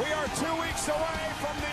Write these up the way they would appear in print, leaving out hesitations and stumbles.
We are 2 weeks away from the...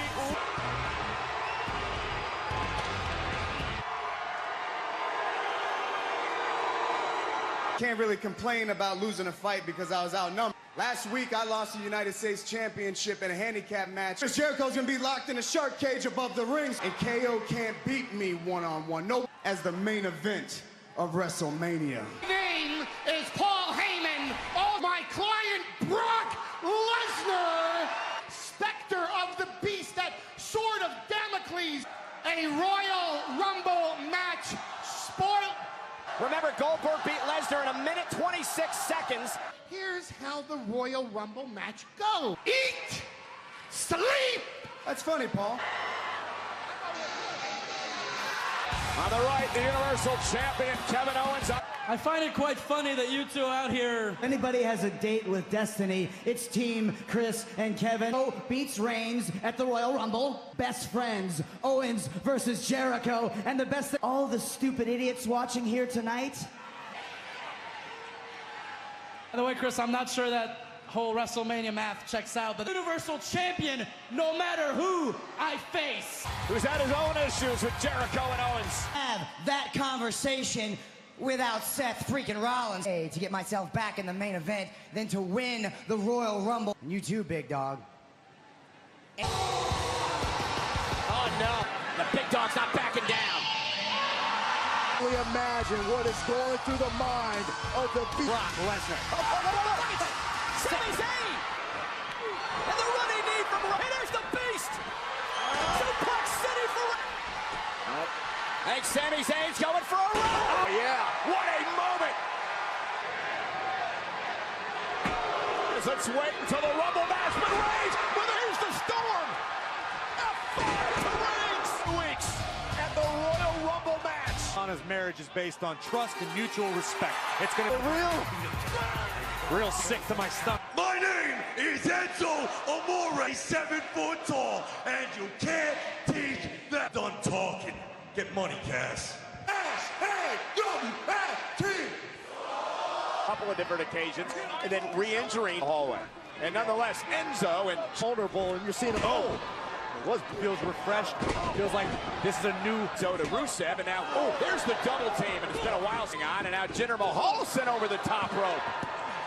Can't really complain about losing a fight because I was outnumbered. Last week, I lost the United States Championship in a handicap match. Chris Jericho's gonna be locked in a shark cage above the rings, and KO can't beat me one-on-one. No, as the main event of WrestleMania. Name is Paul Heyman. Oh, my client, Brock Lesnar. Spectre of the Beast, that sword of Damocles. A Royal Rumble match spoiled. Remember, Goldberg beat Lesnar in 1:26 seconds. Here's how the Royal Rumble match goes. Eat, sleep. That's funny, Paul. On the right, the Universal Champion, Kevin Owens. I find it quite funny that you two out here. If anybody has a date with destiny, it's Team Chris and Kevin. Oh, beats Reigns at the Royal Rumble. Best friends, Owens versus Jericho. And the best thing, all the stupid idiots watching here tonight. By the way, Chris, I'm not sure that whole WrestleMania math checks out, but the Universal Champion, no matter who I face. Who's had his own issues with Jericho and Owens. Have that conversation without Seth freaking Rollins. Hey, to get myself back in the main event, then to win the Royal Rumble. You too, big dog. Oh no, the big dog's not backing down. Imagine what is going through the mind of the Beast. Brock Lesnar. Sami Zayn. And the running knee from Rock. And there's the Beast. Suplex City for... I think Sami Zayn's going for a run. Oh yeah, what a moment. Let's wait until the Rumble match, but Reigns, well, here's the storm. F5 to Reigns. 2 weeks at the Royal Rumble match. His marriage is based on trust and mutual respect. It's going to be real sick to my stomach. My name is Enzo Amore, 7 foot tall, and you can't teach that. Done talking. Get money, Cass. S-A-W-S-T. Couple of different occasions, and then re-injuring the hallway. And nonetheless, Enzo and vulnerable, and you're seeing him. Feels refreshed. Feels like this is a new so to Rusev, and now there's the double team, and it's been a while on, and now Jinder Mahal sent over the top rope.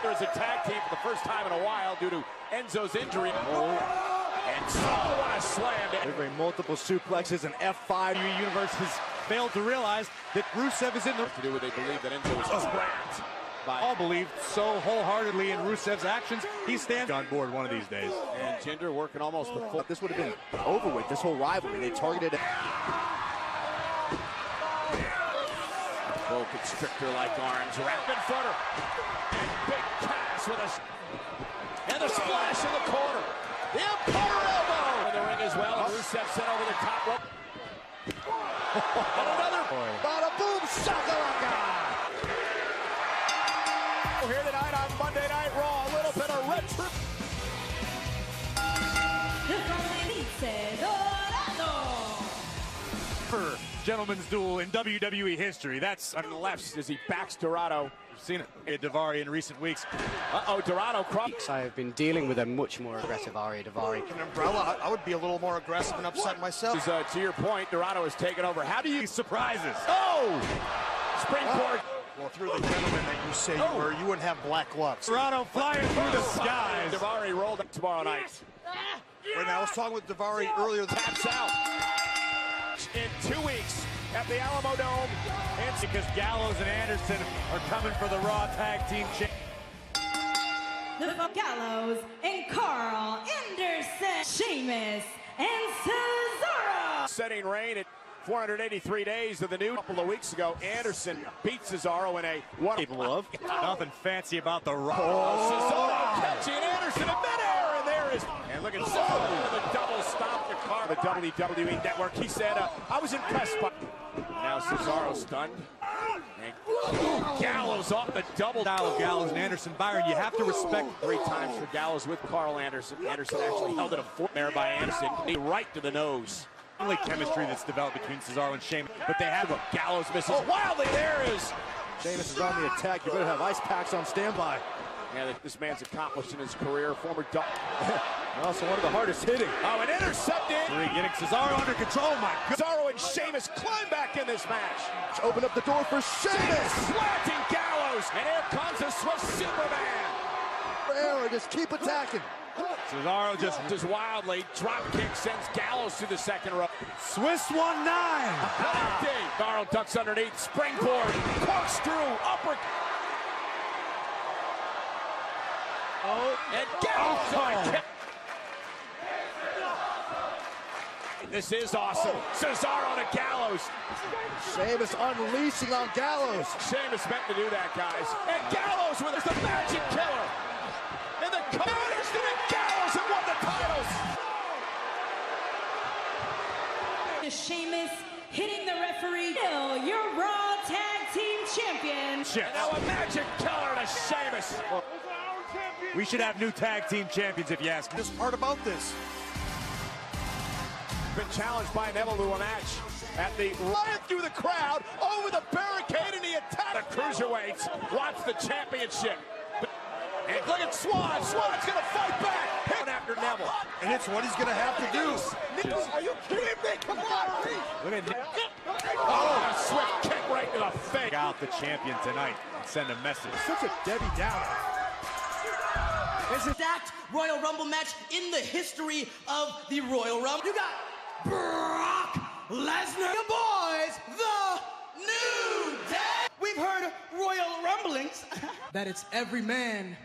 There's a tag team for the first time in a while due to Enzo's injury. And so what a slam! delivering multiple suplexes and F5. The universe has failed to realize that Rusev is in the to do what they believe that Enzo was trapped. All believed so wholeheartedly in Rusev's actions. He stands on board one of these days. And Jinder working almost the full. This would have been over with, this whole rivalry. They targeted it. Full constrictor-like arms, rapid footer. And big pass with us. And the splash in the corner. The Empire elbow in the ring as well. And Rusev sent over the top rope. And another. Bada boom, shakalaka! Here tonight on Monday Night Raw, a little bit of retro. For gentleman's duel in WWE history. That's On the left as he backs Dorado. We've seen it at Daivari in recent weeks. Dorado cross. I have been dealing with a much more aggressive Ari Daivari. An umbrella, I would be a little more aggressive and upset myself. To your point, Dorado has taken over. How do you... Surprises. Springboard. Well, if you're the gentleman that you say you were, you wouldn't have black gloves. Dorado flying through the skies. Daivari rolled up tomorrow night. Right now, I was talking with Daivari earlier. Taps out. In 2 weeks at the Alamo Dome. And because Gallows and Anderson are coming for the Raw Tag Team The Gallows and Carl Anderson, Sheamus and Cesaro. Setting reign at 483 days of the new. A couple of weeks ago, Anderson beats Cesaro in a one. Nothing fancy about the Raw. Cesaro catching Anderson in midair, and there is. And look at Cesaro, the double stop to Carl. The WWE Network. He said, "I was impressed by." Now Cesaro stunned. And Gallows off the double. Style of Gallows and Anderson. Byron, you have to respect. 3 times for Gallows with Carl Anderson. Anderson actually held it a foot there by Anderson. Right to the nose. Only chemistry that's developed between Cesaro and Sheamus, but they have a Gallows misses wildly. There is Sheamus is on the attack. You better have ice packs on standby. Yeah, this man's accomplished in his career. Former Also one of the hardest hitting. Oh, an intercepted. Getting Cesaro under control. My God. Cesaro and Sheamus climb back in this match. Open up the door for Sheamus. Slanting Gallows. And here comes the Swiss Superman. Era, just keep attacking. Cesaro just wildly. Drop kick sends Gallows to the second row. Swiss 1-9. Cesaro ducks underneath. Springboard. Corkscrew. Upper. Oh, and Gallows on a kick. This is awesome. Cesaro on a Gallows. Sheamus unleashing on Gallows. Sheamus meant to do that, guys. And Gallows with the magic killer. And the commanders did it. Gallows have won the titles. Sheamus hitting the referee. Still your Raw Tag Team Champion. And now a magic killer to Sheamus. We should have new tag team champions, if you ask me. This part about this. Been challenged by Neville to a match at the right through the crowd, over the barricade, and he attacked the cruiserweights. Wants the championship. And look at Swan. Swan's going to fight back. Hit after Neville. And it's what he's going to have to do. Are you kidding me? Come on. Look at oh, a swift kick right to the face. Out the champion tonight and send a message. Such a Debbie Downer. It's a stacked Royal Rumble match in the history of the Royal Rumble. You got Brock Lesnar, the boys, the New Day. We've heard Royal Rumblings that it's every man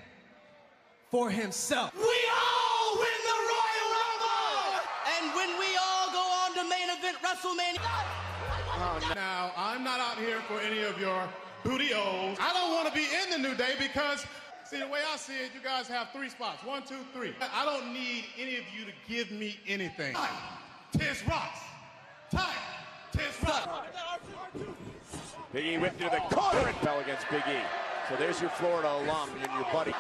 for himself. We all win the Royal Rumble! And when we all go on to main event WrestleMania. Now, I'm not out here for any of your booty-os. I don't want to be in the New Day because, see, the way I see it, you guys have 3 spots. 1, 2, 3. I don't need any of you to give me anything. Tis Rocks. Time. Tis Rocks. Big E whipped into the corner and fell against Big E. So there's your Florida alum and your buddy.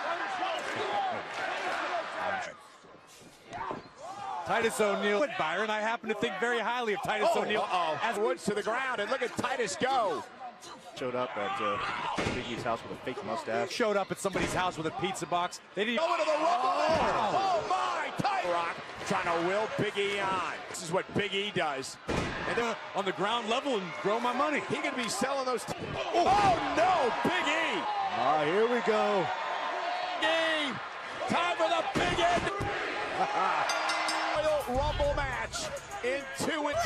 Titus O'Neil. Byron, I happen to think very highly of Titus O'Neil. As Woods to the ground, and look at Titus go. Showed up at Big E's house with a fake mustache. Showed up at somebody's house with a pizza box. They didn't. Going to the oh my! Titus Rock trying to will Big E on. This is what Big E does. And then on the ground level and grow my money. He could be selling those. Oh no, Big E! Here we go. Big E, time for the Big End. Royal Rumble match in 2 and.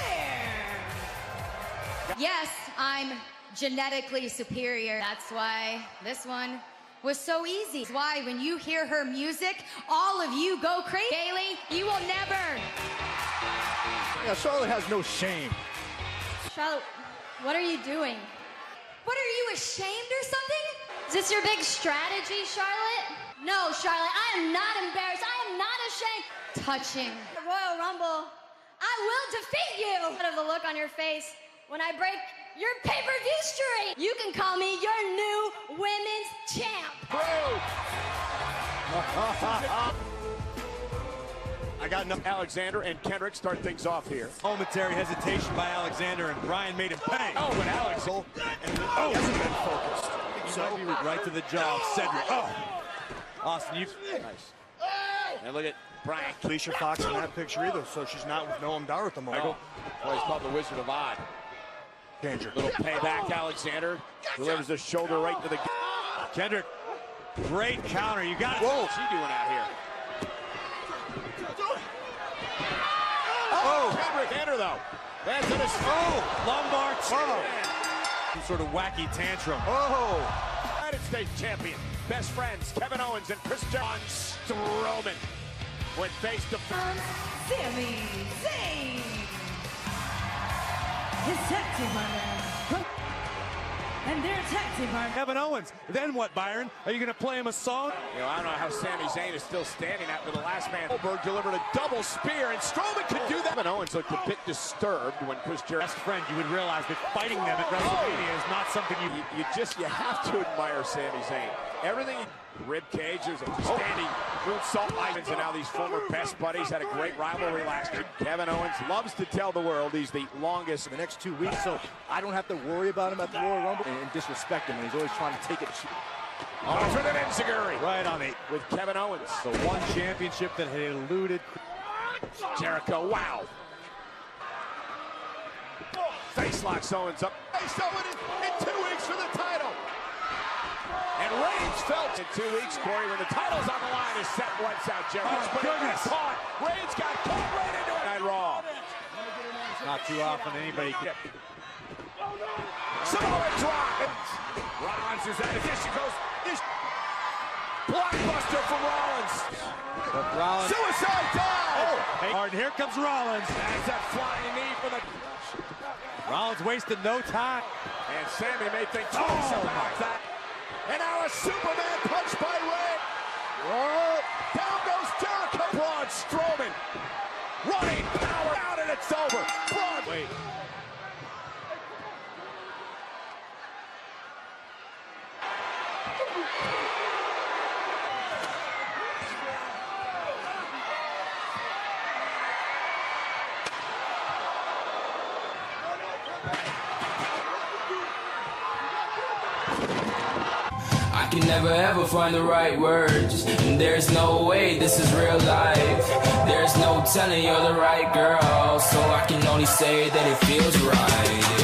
Yes, I'm genetically superior. That's why this one was so easy. It's why when you hear her music, all of you go crazy. Bailey, you will never. Yeah, Charlotte has no shame. Charlotte, what are you doing? What, are you ashamed or something? Is this your big strategy, Charlotte? No, Charlotte, I am not embarrassed. I am not ashamed. Touching the Royal Rumble, I will defeat you. Out of the look on your face when I break your pay-per-view streak. You can call me your new women's champ. I got enough. Alexander and Kendrick start things off here. Momentary hesitation by Alexander, and Brian made him pay. Oh, but Alex. He hasn't been focused. So right to the jaw of Cedric. Oh, Austin, you. Nice. And look at Brian. Alicia Fox in that picture either, so she's not with Noam Dar at the moment. Well, he's called the Wizard of Oz. Danger. Little payback. Alexander delivers the shoulder right to the. Kendrick, great counter. You got it. Whoa, what's he doing out here? Kendrick enter though. That's in his. Lumbar. Some sort of wacky tantrum. United States champion. Best friends Kevin Owens and Chris Jones. Strowman went face to face. Sami Zayn. His tag team partner. And their tag team partner. Kevin Owens. Then what, Byron? Are you going to play him a song? You know, I don't know how Sami Zayn is still standing after the last man. Goldberg delivered a double spear, and Strowman could do that. Kevin Owens looked a bit disturbed when Chris Jericho. Best friend, you would realize that fighting them at WrestleMania is not something you have to admire Sami Zayn. Everything. Rib cage, there's a standing moonsault license, and now these former best buddies had a great rivalry last year. Kevin Owens loves to tell the world he's the longest in the next 2 weeks, so I don't have to worry about him at the Royal Rumble and disrespect him, and he's always trying to take it. Off with an enziguri. Right on it. With Kevin Owens. The one championship that had eluded Jericho, wow. Face locks Owens up. Face Owens in 2 weeks for the title. And Reigns felt in 2 weeks, Corey, when the title's on the line, is Seth lights out Jericho. Oh, goodness. Caught. Reigns got caught right into it. Night Raw. Not too often anybody can. Samoa drop. Rollins is at it. Here she goes. Blockbuster from Rollins. But Rollins. Suicide dive. Oh, and here comes Rollins. That's that flying knee for the. Rollins wasted no time. And Sammy may think twice about that. And now a Superman punch by Ray. Down goes Jericho. Braun Strowman. Running power out and it's over. Braun. Wait. I can never ever find the right words, and there's no way this is real life. There's no telling you're the right girl, so I can only say that it feels right.